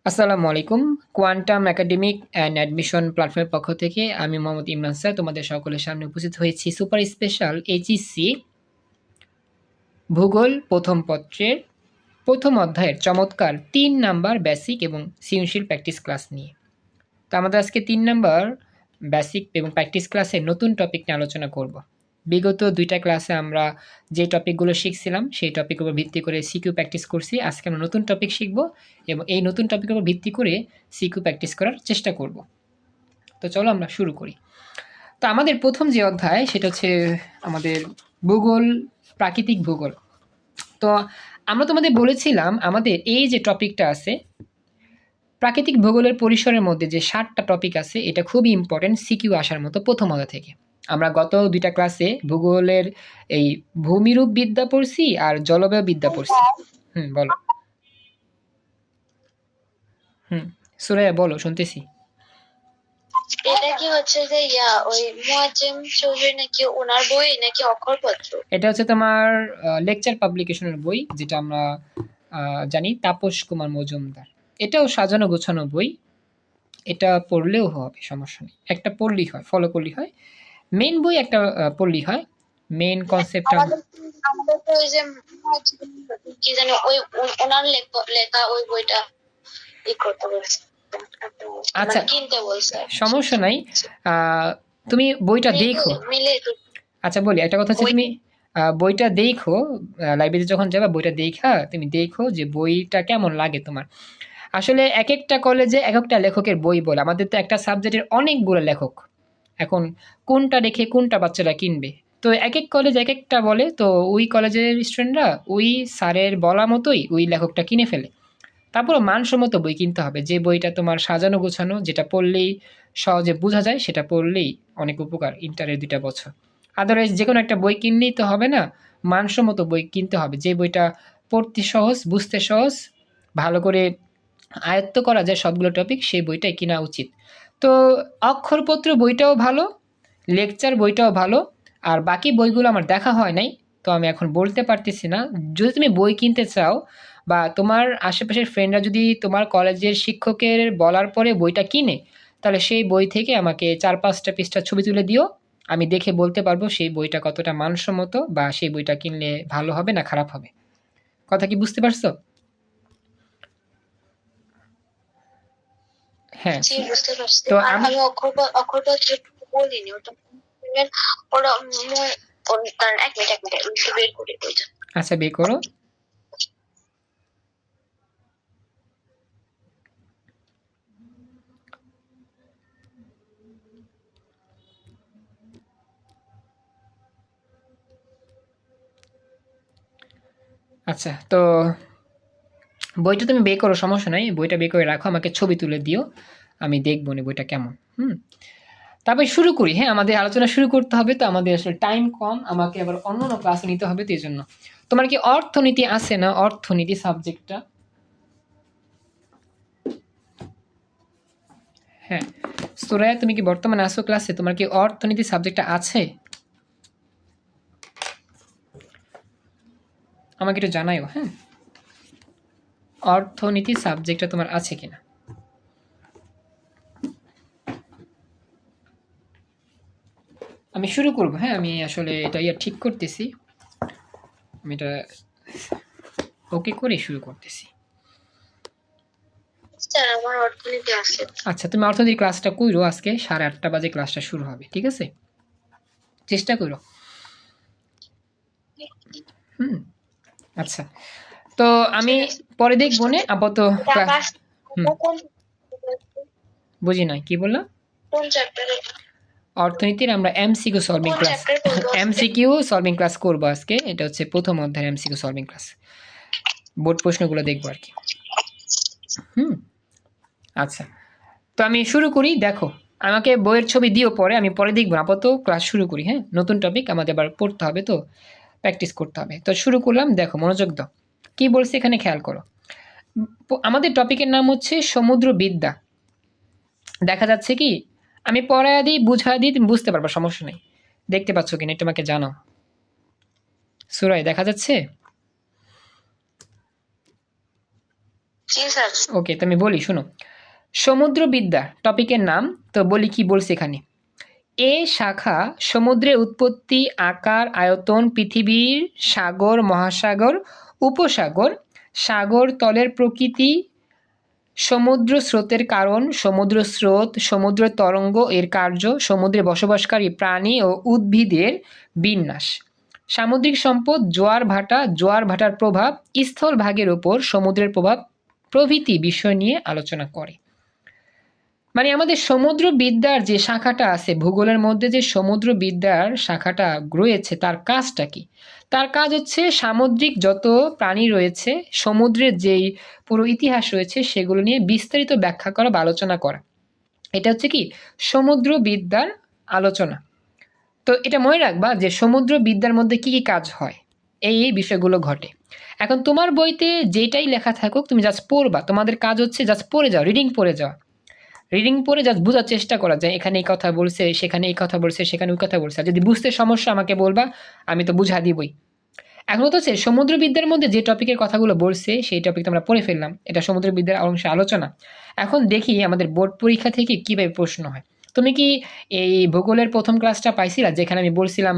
আসসালামু আলাইকুম। Quantum academic and admission প্ল্যাটফর্মের পক্ষ থেকে আমি মোহাম্মদ ইমরান স্যার তোমাদের সকলের সামনে উপস্থিত হয়েছি সুপার স্পেশাল এইচএসসি ভূগোল প্রথম পত্রের প্রথম অধ্যায়ের চমৎকার ৩ নাম্বার বেসিক এবং সৃজনশীল প্র্যাকটিস ক্লাস নিয়ে। তো আমাদের আজকে ৩ নাম্বার বেসিক এবং প্র্যাকটিস ক্লাসের নতুন টপিক নিয়ে আলোচনা করব। বিগত ২টা ক্লাসে আমরা যে টপিকগুলো শিখছিলাম সেই টপিকের উপর ভিত্তি করে সিকিউ প্র্যাকটিস করছি। আজকে আমরা নতুন টপিক শিখব এবং এই নতুন টপিকের উপর ভিত্তি করে সিকিউ প্র্যাকটিস করার চেষ্টা করব। তো চলো আমরা শুরু করি। তো আমাদের প্রথম যে অধ্যায় সেটা হচ্ছে আমাদের ভূগোল, প্রাকৃতিক ভূগোল। তো আমরা তোমাদের বলেছিলাম আমাদের এই যে টপিকটা আছে প্রাকৃতিক ভূগোলের পরিসরের মধ্যে যে ৭টা টপিক আছে এটা খুবই ইম্পর্টেন্ট সিকিউ আসার মতো প্রথম অধ্যায় থেকে। আমরা গত ২টা ক্লাসে ভূগোলের এই ভূমিরূপ বিদ্যা পড়ছি আর জলবায়ু বিদ্যা পড়ছি। বলো। সুরাইয়া বলো, শুনতেছি। এটা কি হচ্ছে যে ওই মুয়াজ্জেম চৌধুরী নাকি ওনার বই নাকি অক্ষরপত্র? এটা হচ্ছে তোমার লেকচার পাবলিকেশনের বই, যেটা আমরা জানি তাপস কুমার মজুমদার। এটাও সাজানো গোছানো বই, এটা পড়লেও হবে, সমস্যা নেই। একটা পড়লেই হয়, ফলো করলেই হয়। মেন বই একটা পড়লেই হয়, মেন কনসেপ্টটা। আমাদের তো ওই যে কি জানি ওই ওনার লেখা ওই বইটা ই করতে বলছে, আচ্ছা, কিনতে বলছে। সমস্যা নাই। তুমি বইটা দেখো। আচ্ছা বলি একটা কথা হচ্ছে, তুমি বইটা দেখো, লাইব্রেরিতে যখন যাবা বইটা দেখা তুমি দেখো যে বইটা কেমন লাগে তোমার। আসলে এক একটা কলেজে এক একটা লেখকের বই বলে, আমাদের তো একটা সাবজেক্টের অনেকগুলো লেখক, এখন কোনটা রেখে কোনটা বাচ্চারা কিনবে। তো এক এক কলেজ এক একটা বলে, তো ওই কলেজের স্টুডেন্টরা ওই স্যারের বলা মতোই ওই লেখকটা কিনে ফেলে। তারপরও মানসম্মত বই কিনতে হবে, যে বইটা তোমার সাজানো গোছানো, যেটা পড়লেই সহজে বোঝা যায়, সেটা পড়লেই অনেক উপকার ইন্টারের ২টা বছর। আদারওয়াইজ যে কোনো একটা বই কিনলেই তো হবে না, মানসম্মত বই কিনতে হবে, যে বইটা পড়তে সহজ, বুঝতে সহজ, ভালো করে আয়ত্ত করা যায় সবগুলো টপিক, সেই বইটাই কিনা উচিত। তো অক্ষরপত্র বইটাও ভালো, লেকচার বইটাও ভালো, আর বাকি বইগুলো আমার দেখা হয় নাই, তো আমি এখন বলতে পারতেছি না। যদি তুমি বই কিনতে চাও বা তোমার আশেপাশের ফ্রেন্ডরা যদি তোমার কলেজের শিক্ষকের বলার পরে বইটা কিনে, তাহলে সেই বই থেকে আমাকে ৪-৫টা পৃষ্ঠার ছবি তুলে দিও, আমি দেখে বলতে পারবো সেই বইটা কতটা মানসম্মত বা সেই বইটা কিনলে ভালো হবে না খারাপ হবে। কথা কি বুঝতে পারছো? হ্যাঁ, বুঝতে পারছি। তো আমি অক্ষরপত্র বলিনি, ওটা ওরা কারণ এক মিনিট বের করে বইটা। আচ্ছা বের করো। আচ্ছা, তো বইটা তুমি বের করো, সমস্যা নাই, বইটা বের করে রাখো, আমাকে ছবি তুলে দিও, আমি দেখবো নি বইটা কেমন। তারপরে শুরু করি। হ্যাঁ, আমাদের আলোচনা শুরু করতে হবে, তো আমাদের আসলে টাইম কম, আমাকে আবার অন্য ক্লাস নিতে হবে, তো এই জন্য। তোমার কি অর্থনীতি আছে না, অর্থনীতি সাবজেক্টটা? হ্যাঁ, সুরায়া তুমি কি বর্তমানে আসো ক্লাসে? তোমার কি অর্থনীতি সাবজেক্টটা আছে? আমাকে একটু জানাইও। হ্যাঁ, অর্থনীতি সাবজেক্টটা তোমার আছে কিনা। আমি শুরু করব। হ্যাঁ, আমি আসলে এটা ঠিক করতেছি, আমি এটা ওকে করে শুরু করতেছি। আমার অর্থনীতি আছে। আচ্ছা, তুমি অর্থনীতি ক্লাসটা কইরো, আজকে 8:30 বাজে ক্লাসটা শুরু হবে, ঠিক আছে? চেষ্টা করো। আচ্ছা, তো আমি পরে দেখবো নে, আপাতত বুঝি নাই কি বললাম। অর্থনীতির আমরা MCQ solving class, MCQ solving class করবো আজকে। এটা হচ্ছে প্রথম অধ্যায়ের এমসিকিউ সলভিং ক্লাস, বোর্ড প্রশ্নগুলো দেখবো আর কি। আচ্ছা, তো আমি শুরু করি। দেখো, আমাকে বইয়ের ছবি দিও, পরে আমি পরে দেখবো, আপাতত ক্লাস শুরু করি। হ্যাঁ, নতুন টপিক আমাদের আবার পড়তে হবে, তো প্র্যাকটিস করতে হবে। তো শুরু করলাম, দেখো মনোযোগ দাও, কি বলছে এখানে খেয়াল করো। আমাদের টপিকের নাম হচ্ছে সমুদ্রবিদ্যা। দেখা যাচ্ছে কি, আমি পড়ায় দিই, বুঝায় দিই, তুমি বুঝতে পারবা, সমস্যা নেই। দেখতে পাচ্ছ কিনা একটু আমাকে জানাও। সুরাই দেখা যাচ্ছে? জি স্যার। ওকে, তো আমি বলি, শোনো। সমুদ্রবিদ্যা টপিকের নাম, তো বলি কি বলছে এখানে। এ শাখা সমুদ্রের উৎপত্তি, আকার, আয়তন, পৃথিবীর সাগর, মহাসাগর, উপসাগর, সাগর তলের প্রকৃতি, সমুদ্র স্রোতের কারণ, সমুদ্র স্রোত, সমুদ্র তরঙ্গ এর কার্য, সমুদ্রে বসবাসকারী প্রাণী ও উদ্ভিদের বিন্যাস, সামুদ্রিক সম্পদ, জোয়ার ভাটা, জোয়ার ভাটার প্রভাব, স্থলভাগের উপর সমুদ্রের প্রভাব প্রভৃতি বিষয় নিয়ে আলোচনা করে। মানে আমাদের সমুদ্রবিদ্যার যে শাখাটা আছে, ভূগোলের মধ্যে যে সমুদ্রবিদ্যার শাখাটা রয়েছে, তার কাজটা কি? তার কাজ হচ্ছে সামুদ্রিক যত প্রাণী রয়েছে, সমুদ্রের যেই পুরো ইতিহাস রয়েছে, সেগুলো নিয়ে বিস্তারিত ব্যাখ্যা করা বা আলোচনা করা। এটা হচ্ছে কি সমুদ্রবিদ্যার আলোচনা। তো এটা মনে রাখবা যে সমুদ্রবিদ্যার মধ্যে কি কি কাজ হয়, এই বিষয়গুলো ঘটে। এখন তোমার বইতে যেটাই লেখা থাকুক, তুমি জাস্ট পড়বা, তোমাদের কাজ হচ্ছে জাস্ট পড়ে যাও, রিডিং পড়ে যাওয়া। রিডিং পড়ে জাস্ট বোঝার চেষ্টা করা যায়, এখানে এই কথা বলছে, সেখানে এই কথা বলছে, সেখানে ওই কথা বলছে। আর যদি বুঝতে সমস্যা আমাকে বলবা, আমি তো বুঝা দিবই। এখন হচ্ছে সমুদ্রবিদ্যার মধ্যে যে টপিকের কথাগুলো বলছে, সেই টপিক আমরা পড়ে ফেললাম, এটা সমুদ্রবিদ্যার অংশে আলোচনা। এখন দেখি আমাদের বোর্ড পরীক্ষা থেকে কিভাবে প্রশ্ন হয়। তুমি কি এই ভূগোলের প্রথম ক্লাসটা পাইছিলা, যেখানে আমি বলছিলাম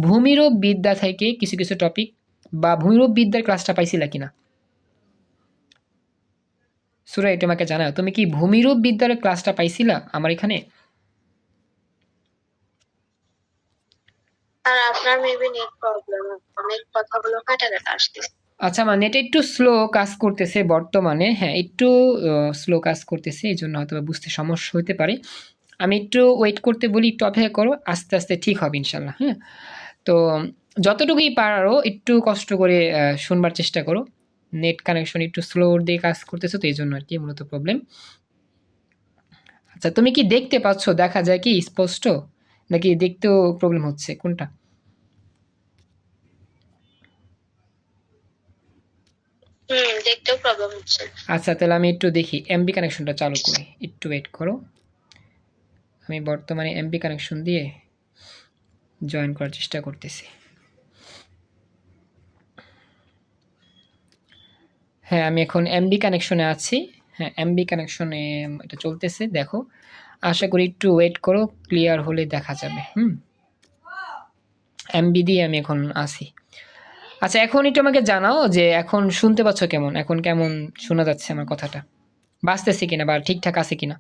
ভূমিরূপ বিদ্যা থেকে কিছু কিছু টপিক, বা ভূমিরূপ বিদ্যার ক্লাসটা পাইছিলা কিনা? সুরা, এটা আমাকে জানাও, তুমি কি ভূমিরূপ বিদ্যার ক্লাসটা পাইছিলা আমার এখানে? আর আপনার মেবি নেট প্রবলেম, অনেক কথাগুলো কাটা কাটা আসতেছে। আচ্ছা, আমার নেটে একটু স্লো কাজ করতেছে বর্তমানে, হ্যাঁ একটু স্লো কাজ করতেছে, এই জন্য হয়তো বুঝতে সমস্যা হতে পারে। আমি একটু ওয়েট করতে বলি, একটু অপেক্ষা করো, আস্তে আস্তে ঠিক হবে ইনশাল্লাহ। হ্যাঁ, তো যতটুকুই পারো একটু কষ্ট করে শুনবার চেষ্টা করো। নেট কানেকশন একটু স্লো দিয়ে কাজ করতেছে, তো এই জন্য আর কি মূলত প্রবলেম। আচ্ছা, তুমি কি দেখতে পাচ্ছ, দেখা যায় কি স্পষ্ট, নাকি দেখতেও প্রবলেম হচ্ছে, কোনটা? দেখতেও প্রবলেম হচ্ছে। আচ্ছা, তাহলে আমি একটু দেখি এমবি কানেকশনটা চালু করি, একটু ওয়েট করো। আমি বর্তমানে এমবি কানেকশন দিয়ে জয়েন করার চেষ্টা করতেছি। হ্যাঁ, আমি এখন এমবি কানেকশনে আছি। হ্যাঁ, এমবি কানেকশনে এটা চলতেছে, দেখো। আশা করি একটু ওয়েট করো, ক্লিয়ার হলে দেখা যাবে। এমবি দিয়ে আমি এখন আছি। আচ্ছা, এখন একটু আমাকে জানাও যে এখন শুনতে পাচ্ছ কেমন, এখন কেমন শোনা যাচ্ছে আমার কথাটা, বাজতেছে কিনা বা ঠিকঠাক আছে কিনা?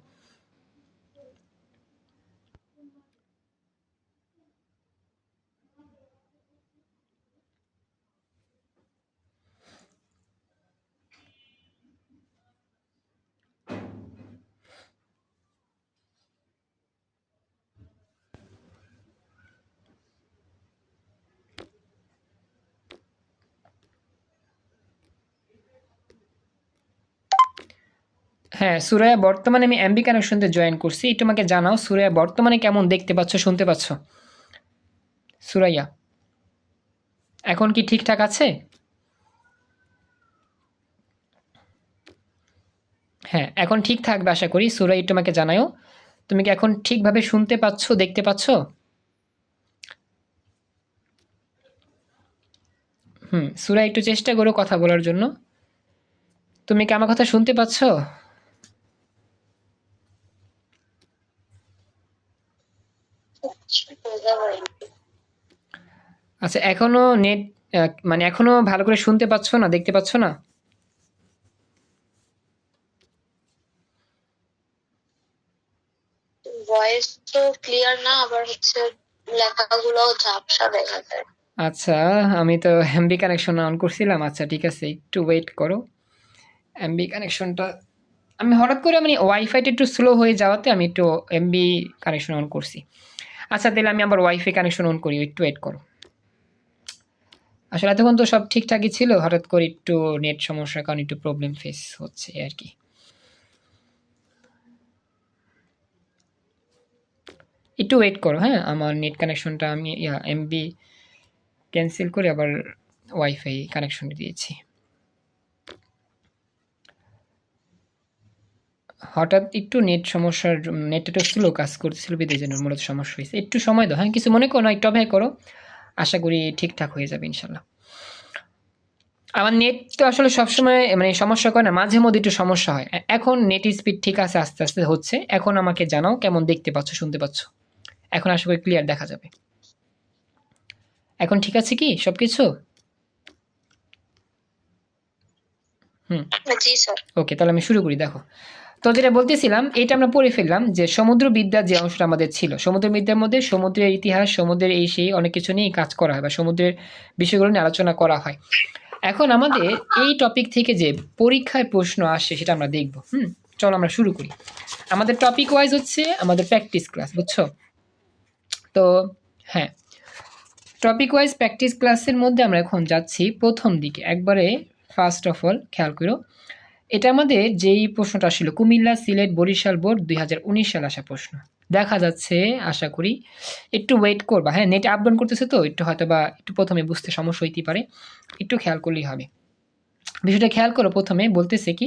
হ্যাঁ, সুরায়া বর্তমানে আমি এমবি কানেকশন দিয়ে জয়েন করছি, একটু আমাকে জানাও সুরায়া বর্তমানে কেমন দেখতে পাচ্ছ, শুনতে পাচ্ছ? সুরাইয়া, এখন কি ঠিকঠাক আছে? হ্যাঁ, এখন ঠিক থাকবে আশা করি। সুরাই, একটু আমাকে জানাও তুমি কি এখন ঠিকভাবে শুনতে পাচ্ছ, দেখতে পাচ্ছ? সুরাই, একটু চেষ্টা করো কথা বলার জন্য। তুমি কি আমার কথা শুনতে পাচ্ছ? আচ্ছা, এখনো নেট মানে এখনো ভালো করে শুনতে পাচ্ছ না, দেখতে পাচ্ছ না? ভয়েস তো ক্লিয়ার না, আবার হচ্ছে লেখাগুলো ঝাপসা দেখা যায়। আচ্ছা, আমি তো এমবি কানেকশন অন করছিলাম। আচ্ছা ঠিক আছে, একটু ওয়েট করো। এমবি কানেকশনটা আমি হঠাৎ করে মানে ওয়াইফাইটা একটু স্লো হয়ে যাওয়াতে আমি একটু এমবি কানেকশন অন করছি। আচ্ছা, তাহলে আমি আবার ওয়াইফাই কানেকশন অন করি, একটু ওয়েট করো। আসলে এতক্ষণ তো সব ঠিকঠাকই ছিল, হঠাৎ করে একটু নেট সমস্যার কারণে একটু প্রবলেম ফেস হচ্ছে আর কি। একটু ওয়েট করো। হ্যাঁ, আমার নেট কানেকশনটা আমি এমবি ক্যান্সেল করে আবার ওয়াইফাই কানেকশন দিয়েছি। হঠাৎ একটু নেট সমস্যার, নেটটা একটু স্লো কাজ করতেছিল, বিধের জন্য মূলত সমস্যা হয়েছে। একটু সময় দাও, হ্যাঁ কিছু মনে করো না, একটু অপেক্ষা করো, আশা করি ঠিকঠাক হয়ে যাবে ইনশাল্লাহ। আমার নেট তো আসলে সবসময় মানে সমস্যা করে না, মাঝে মধ্যে একটু সমস্যা হয়। এখন নেট স্পিড ঠিক আছে, আস্তে আস্তে হচ্ছে। এখন আমাকে জানাও কেমন দেখতে পাচ্ছ, শুনতে পাচ্ছ। এখন আশা করি ক্লিয়ার দেখা যাবে। এখন ঠিক আছে কি সবকিছু? জি স্যার। ওকে, তাহলে আমি শুরু করি। দেখো, তো যেটা বলতেছিলাম এটা আমরা পড়ে ফেললাম যে সমুদ্রবিদ্যার যে অংশটা আমাদের ছিল, সমুদ্রবিদ্যার মধ্যে সমুদ্রের ইতিহাস, সমুদ্রের এই সেই অনেক কিছু নিয়ে কাজ করা হয় বা সমুদ্রের বিষয়গুলো নিয়ে আলোচনা করা হয়। এখন আমাদের এই টপিক থেকে যে পরীক্ষায় প্রশ্ন আসে সেটা আমরা দেখব। চলো আমরা শুরু করি। আমাদের টপিক ওয়াইজ হচ্ছে আমাদের প্র্যাকটিস ক্লাস, বুঝছো? তো হ্যাঁ, টপিক ওয়াইজ প্র্যাকটিস ক্লাসের মধ্যে আমরা এখন যাচ্ছি প্রথম দিকে একবারে। ফার্স্ট অফ অল খেয়াল করো, এটা আমাদের যেই প্রশ্নটা ছিল কুমিল্লা, সিলেট, বরিশাল বোর্ড 2019 সালে আসা প্রশ্ন দেখা যাচ্ছে। আশা করি একটু ওয়েট করবা। হ্যাঁ, নেট আপ ডাউন করতেছে তো একটু হয়তো বা একটু প্রথমে বুঝতে সমস্যা হইতে পারে, একটু খেয়াল করলেই হবে। বিষয়টা খেয়াল করো, প্রথমে বলতেছে কি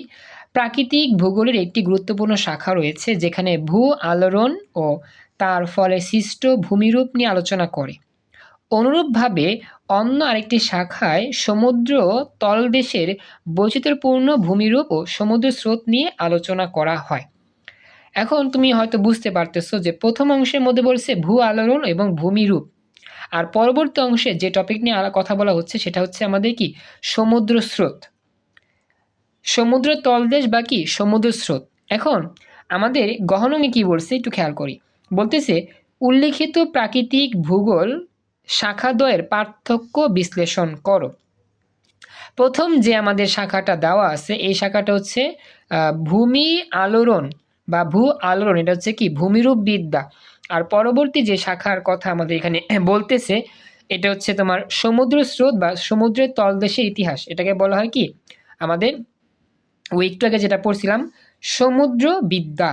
প্রাকৃতিক ভূগোলের একটি গুরুত্বপূর্ণ শাখা রয়েছে যেখানে ভূ আলোড়ন ও তার ফলে সৃষ্ট ভূমিরূপ নিয়ে আলোচনা করে। অনুরূপভাবে অন্য আরেকটি শাখায় সমুদ্র তলদেশের বৈচিত্র্যপূর্ণ ভূমিরূপ ও সমুদ্র স্রোত নিয়ে আলোচনা করা হয়। এখন তুমি হয়তো বুঝতে পারতেছো যে প্রথম অংশের মধ্যে বলছে ভূ আলোড়ন এবং ভূমিরূপ, আর পরবর্তী অংশে যে টপিক নিয়ে কথা বলা হচ্ছে সেটা হচ্ছে আমাদের কি সমুদ্র স্রোত, সমুদ্র তলদেশ বা কি সমুদ্র স্রোত। এখন আমাদের গহনঙ্গে কি বলছে একটু খেয়াল করি। বলতেছে উল্লিখিত প্রাকৃতিক ভূগোল শাখাদ্বয়ের পার্থক্য বিশ্লেষণ করো। প্রথম যে আমাদের শাখাটা দেওয়া আছে এই শাখাটা হচ্ছে ভূমি আলোড়ন বা ভূ আলোড়ন, এটা হচ্ছে কি ভূমিরূপ বিদ্যা। আর পরবর্তী যে শাখার কথা আমাদের এখানে বলতেছে এটা হচ্ছে তোমার সমুদ্র স্রোত বা সমুদ্রের তলদেশের ইতিহাস। এটাকে বলা হয় কি আমাদের ওই একটু আগে যেটা পড়ছিলাম সমুদ্র বিদ্যা।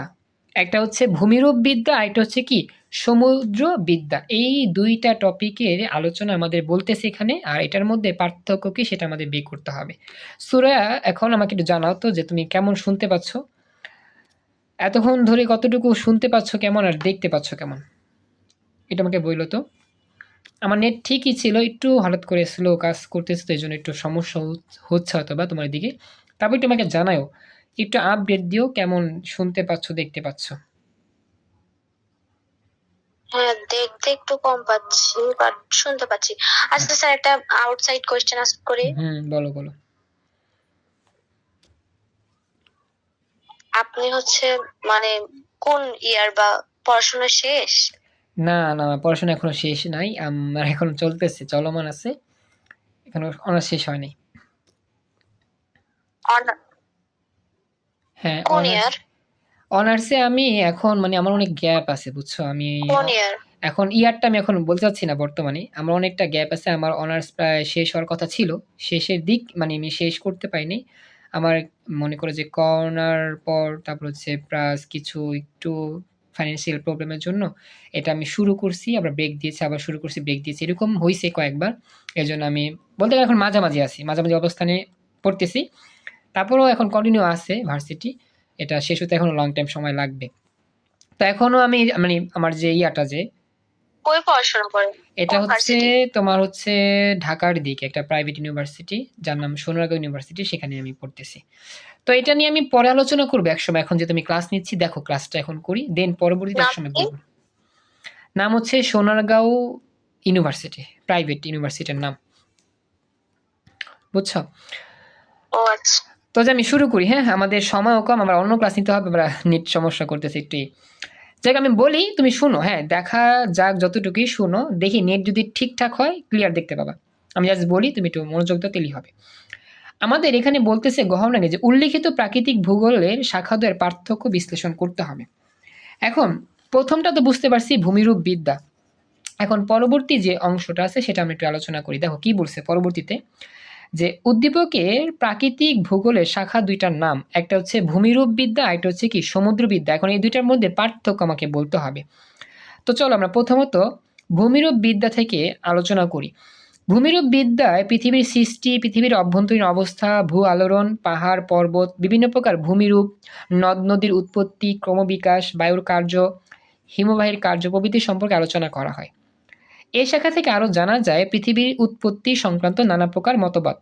একটা হচ্ছে ভূমিরূপ বিদ্যা, আর একটা হচ্ছে কি সমুদ্র বিদ্যা। এই দুইটা টপিকের আলোচনা আমাদের বলতেছে এখানে, আর এটার মধ্যে পার্থক্য কি সেটা আমাদের বের করতে হবে। সুরায়া, এখন আমাকে একটু জানাও তো যে তুমি কেমন শুনতে পাচ্ছ, এতক্ষণ ধরে কতটুকু শুনতে পাচ্ছ কেমন আর দেখতে পাচ্ছ কেমন, এটা আমাকে বললো তো। আমার নেট ঠিকই ছিল, একটু হঠাৎ করে স্লো কাজ করতেছে, তো এই জন্য একটু সমস্যা হচ্ছে হয়তো বা তোমার দিকে। তারপর একটু আমাকে জানাও, একটু আপডেট দিও কেমন শুনতে পাচ্ছ দেখতে পাচ্ছ। হ্যাঁ, দেখতে একটু কম পাচ্ছি বাট শুনতে পাচ্ছি। আচ্ছা স্যার, একটা আউটসাইড কোশ্চেন আস্ক করি। বলো বলো। আপনি হচ্ছে মানে কোন ইয়ার বা পড়াশোনা শেষ? না না, পড়াশোনা এখনো শেষ নাই, আমার এখন চলতেছে, চলমান আছে, এখনো অনার্স শেষ হয়নি। হ্যাঁ, কোন ইয়ার? অনার্সে আমি এখন মানে আমার অনেক গ্যাপ আছে, বুঝছো? আমি কোন ইয়ার? এখন ইয়ারটা আমি এখন বলতে চাচ্ছি না বর্তমানে, আমার অনেকটা গ্যাপ আছে। আমার অনার্স প্রায় শেষ হওয়ার কথা ছিল, শেষের দিক মানে আমি শেষ করতে পারিনি। আমার মনে করে যে করোনার পর তারপর হচ্ছে প্লাস কিছু একটু ফাইন্যান্সিয়াল প্রবলেমের জন্য এটা আমি শুরু করছি, আবার ব্রেক দিয়েছি, আবার শুরু করছি, ব্রেক দিয়েছি, এরকম হয়েছে কয়েকবার। এই জন্য আমি বলতে গেলে এখন মাঝামাঝি আছি, মাঝামাঝি অবস্থানে পড়তেছি। তারপরেও এখন কন্টিনিউ আছে ভার্সিটি, এটা শেষ হতে এখনো লং টাইম সময় লাগবে। তো এখনো আমি মানে আমার যে ইয়াটা যে কই পড়াশোনা করেন? এটা হচ্ছে তোমার হচ্ছে ঢাকার দিকে একটা প্রাইভেট ইউনিভার্সিটি যার নাম সোনারগাঁও ইউনিভার্সিটি, সেখানে আমি পড়তেছি। তো এটা নিয়ে আমি পরে আলোচনা করবো একসময়, এখন যে তুমি ক্লাস নিচ্ছি দেখো ক্লাসটা এখন করি, দেন পরবর্তীতে একসময় বলবো। নাম হচ্ছে সোনারগাঁও ইউনিভার্সিটি, প্রাইভেট ইউনিভার্সিটির নাম, বুঝছো? ও আচ্ছা। তো যে আমি শুরু করি। হ্যাঁ, আমাদের সময়ও কম, আমরা অন্য ক্লাস নিতে হবে, আমরা নেট সমস্যা করতেছি একটু। যাক আমি বলি তুমি শুনো, হ্যাঁ দেখা যাক যতটুকুই শুনো, দেখি নেট যদি ঠিকঠাক হয় ক্লিয়ার দেখতে পাবা। আমি জাস্ট বলি তুমি একটু মনোযোগ দাও তেলি হবে। আমাদের এখানে বলতেছে গহনাকে যে উল্লিখিত প্রাকৃতিক ভূগোলের শাখাদ্বয়ের পার্থক্য বিশ্লেষণ করতে হবে। এখন প্রথমটা তো বুঝতে পারছি ভূমিরূপ বিদ্যা। এখন পরবর্তী যে অংশটা আছে সেটা আমরা একটু আলোচনা করি। দেখো কি বলছে পরবর্তীতে, যে উদ্দীপকের প্রাকৃতিক ভূগোলের শাখা দুইটার নাম, একটা হচ্ছে ভূমিরূপ বিদ্যা, একটা হচ্ছে কি সমুদ্র বিদ্যা। এখন এই দুইটার মধ্যে পার্থক্য আমাকে বলতে হবে। তো চলো আমরা প্রথমত ভূমিরূপ বিদ্যা থেকে আলোচনা করি। ভূমিরূপ বিদ্যায় পৃথিবীর সৃষ্টি, পৃথিবীর অভ্যন্তরীণ অবস্থা, ভূ আলোড়ন, পাহাড় পর্বত, বিভিন্ন প্রকার ভূমিরূপ, নদ নদীর উৎপত্তি, ক্রমবিকাশ, বায়ুর কার্য, হিমবাহের কার্য প্রভৃতি সম্পর্কে আলোচনা করা হয়। এই শাখা থেকে আরও জানা যায় পৃথিবীর উৎপত্তি সংক্রান্ত নানা প্রকার মতবাদ।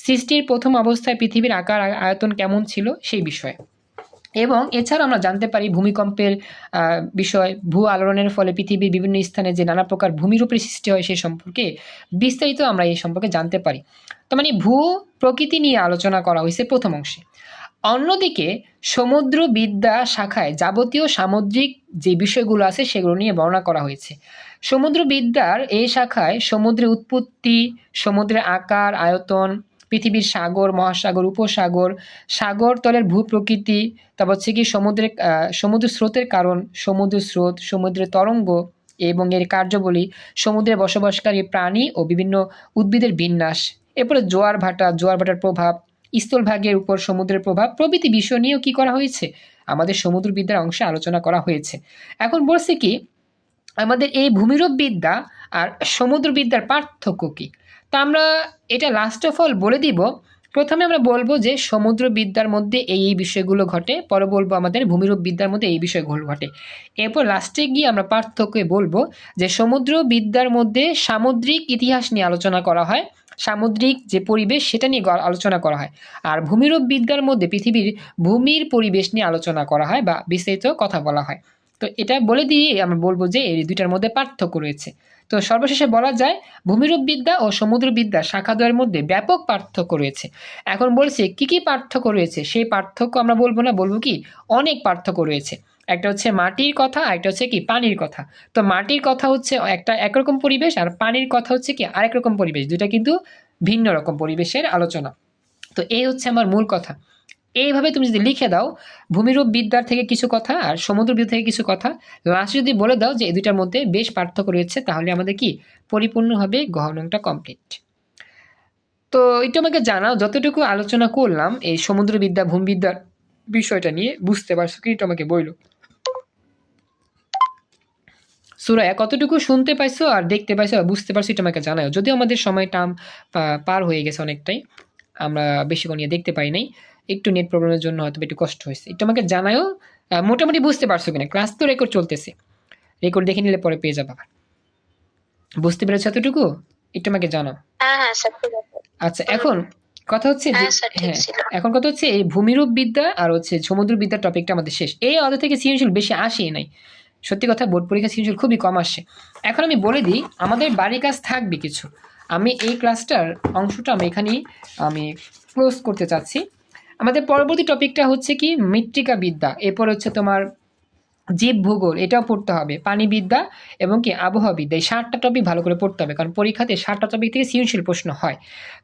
সৃষ্টির প্রথম অবস্থায় পৃথিবীর আকার আয়তন কেমন ছিল সেই বিষয়ে। এবং এছাড়াও আমরা জানতে পারি ভূমিকম্পের বিষয়, ভূ আলোড়নের ফলে পৃথিবীর বিভিন্ন স্থানে যে নানা প্রকার ভূমিরূপের সৃষ্টি হয় সেই সম্পর্কে বিস্তারিত আমরা এই সম্পর্কে জানতে পারি। তো মানে ভূ প্রকৃতি নিয়ে আলোচনা করা হয়েছে প্রথম অংশে। অন্যদিকে সমুদ্রবিদ্যা শাখায় যাবতীয় সামুদ্রিক যে বিষয়গুলো আছে সেগুলো নিয়ে বর্ণনা করা হয়েছে। সমুদ্রবিদ্যার এই শাখায় সমুদ্রের উৎপত্তি, সমুদ্রের আকার আয়তন, পৃথিবীর সাগর মহাসাগর উপসাগর, সাগর তলের ভূপ্রকৃতি, তারপর হচ্ছে কি সমুদ্র স্রোতের কারণ, সমুদ্র স্রোত, সমুদ্রের তরঙ্গ এবং এর কার্যাবলী, সমুদ্রে বসবাসকারী প্রাণী ও বিভিন্ন উদ্ভিদের বিন্যাস, এরপরে জোয়ার ভাটার প্রভাব, স্থলভাগের উপর সমুদ্রের প্রভাব প্রভৃতি বিষয় নিয়েও কি করা হয়েছে, আমাদের সমুদ্রবিদ্যার অংশে আলোচনা করা হয়েছে। এখন বলছে কি আমাদের এই ভূমিরূপ বিদ্যা আর সমুদ্রবিদ্যার পার্থক্য কি। তা আমরা এটা লাস্ট অফ অল বলে দিব। প্রথমে আমরা বলবো যে সমুদ্রবিদ্যার মধ্যে এই বিষয়গুলো ঘটে, পরে বলবো আমাদের ভূমিরূপ বিদ্যার মধ্যে এই বিষয়গুলো ঘটে। এরপর লাস্টে গিয়ে আমরা পার্থক্যে বলবো যে সমুদ্রবিদ্যার মধ্যে সামুদ্রিক ইতিহাস নিয়ে আলোচনা করা হয়, সামুদ্রিক যে পরিবেশ সেটা নিয়ে আলোচনা করা হয়। আর ভূমিরূপ বিদ্যার মধ্যে পৃথিবীর ভূমির পরিবেশ নিয়ে আলোচনা করা হয় বা বিস্তারিত কথা বলা হয়। তো এটা বলে দিয়ে আমরা বলবো যে এই দুইটার মধ্যে পার্থক্য রয়েছে। তো সর্বশেষে বলা যায় ভূমিরূপ বিদ্যা ও সমুদ্রবিদ্যা শাখাদ্বয়ের মধ্যে ব্যাপক পার্থক্য রয়েছে। এখন বলছে কি কি পার্থক্য রয়েছে, সেই পার্থক্য আমরা বলবো না, বলবো কি অনেক পার্থক্য রয়েছে। একটা হচ্ছে মাটির কথা, আর একটা হচ্ছে কি পানির কথা। তো মাটির কথা হচ্ছে একটা একরকম পরিবেশ, আর পানির কথা হচ্ছে কি আরেক রকম পরিবেশ, দুইটা কিন্তু ভিন্ন রকম পরিবেশের আলোচনা। তো এই হচ্ছে আমার মূল কথা। এইভাবে তুমি যদি লিখে দাও ভূমিরূপ বিদ্যার থেকে কিছু কথা আর সমুদ্রবিদ্যা থেকে কিছু কথা, লাস্টে যদি বলে দাও যে এই দুইটার মধ্যে বেশ পার্থক্য রয়েছে, তাহলে আমাদের কি পরিপূর্ণভাবে গহনংটা কমপ্লিট। তো এটা আমাকে জানাও যতটুকু আলোচনা করলাম এই সমুদ্রবিদ্যা ভূমিবিদ্যার বিষয়টা নিয়ে বুঝতে পারছো কি, এটা আমাকে বইলো। সুরায়া কতটুকু শুনতে পাইছো আর দেখতে পাইছো আর বুঝতে পারছো এটা আমাকে জানাও। যদিও আমাদের সময়টা পার হয়ে গেছে অনেকটাই, আমরা বেশিক্ষণ নিয়ে দেখতে পাই নাই, একটু নেট প্রবলেমের জন্য হয়তো একটু কষ্ট হয়েছে, একটু আমাকে জানাও মোটামুটি বুঝতে পারছো কিনা। ক্লাস তো রেকর্ড চলতেছে, রেকর্ড দেখে নিলে পরে পেয়ে যাবা। বুঝতে পেরেছো এতটুকু? একটু আমাকে জানাও। আচ্ছা এখন কথা হচ্ছে যে হ্যাঁ এখন কথা হচ্ছে এই ভূমিরূপ বিদ্যা আর হচ্ছে সমুদ্র বিদ্যার টপিকটা আমাদের শেষ। এই অধ্যায় থেকে সৃজনশীল বেশি আসেই নাই, সত্যি কথা বোর্ড পরীক্ষা সৃজনশীল খুবই কম আসে। এখন আমি বলে দিই আমাদের বাড়ি কাজ থাকবে কিছু। আমি এই ক্লাসটার অংশটা আমি এখানেই আমি ক্লোজ করতে চাচ্ছি। আমাদের পরবর্তী টপিকটা হচ্ছে কি মৃত্তিকা বিদ্যা, এরপর হচ্ছে তোমার জীব ভূগোল, এটাও পড়তে হবে, পানিবিদ্যা এবং কি আবহাওয়া বিদ্যা, এই 7টা টপিক ভালো করে পড়তে হবে, কারণ পরীক্ষাতে 7টা টপিক থেকে সৃজনশীল প্রশ্ন হয়।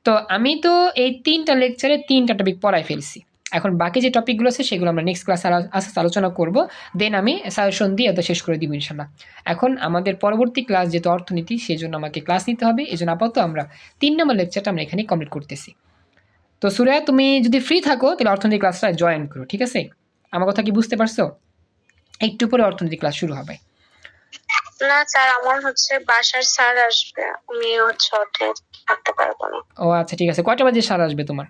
তো আমি তো এই 3টা লেকচারে 3টা টপিক পড়াই ফেলছি। এখন বাকি যে টপিকগুলো আছে সেগুলো আমরা নেক্সট ক্লাসে আস্তে আলোচনা করব, দেন আমি সাজেশন দিয়ে এত শেষ করে দিব ইনশাল্লাহ। এখন আমাদের পরবর্তী ক্লাস যেহেতু অর্থনীতি, সেই জন্য আমাকে ক্লাস নিতে হবে, এই জন্য আপাতত আমরা 3 নম্বর লেকচারটা আমরা এখানে কমপ্লিট করতেছি। তো সুরায়া তুমি যদি ফ্রি থাকো তাহলে অর্থনীতি ক্লাসটা জয়েন করো, ঠিক আছে? আমার কথা কি বুঝতে পারছো? একটু পরে অর্থনীতি ক্লাস শুরু হবে। না স্যার, আমার হচ্ছে বাসার স্যার আসবে, আমি হচ্ছে থাকতে পারবো না। ও আচ্ছা ঠিক আছে, কয়টা বাজে স্যার আসবে তোমার?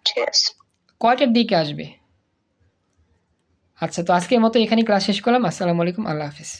ঠিক আছে, কয়টার দিকে আসবে? আচ্ছা তো আজকের মতো এখানে ক্লাস শেষ করলাম। আসসালামু আলাইকুম, আল্লাহ হাফিজ।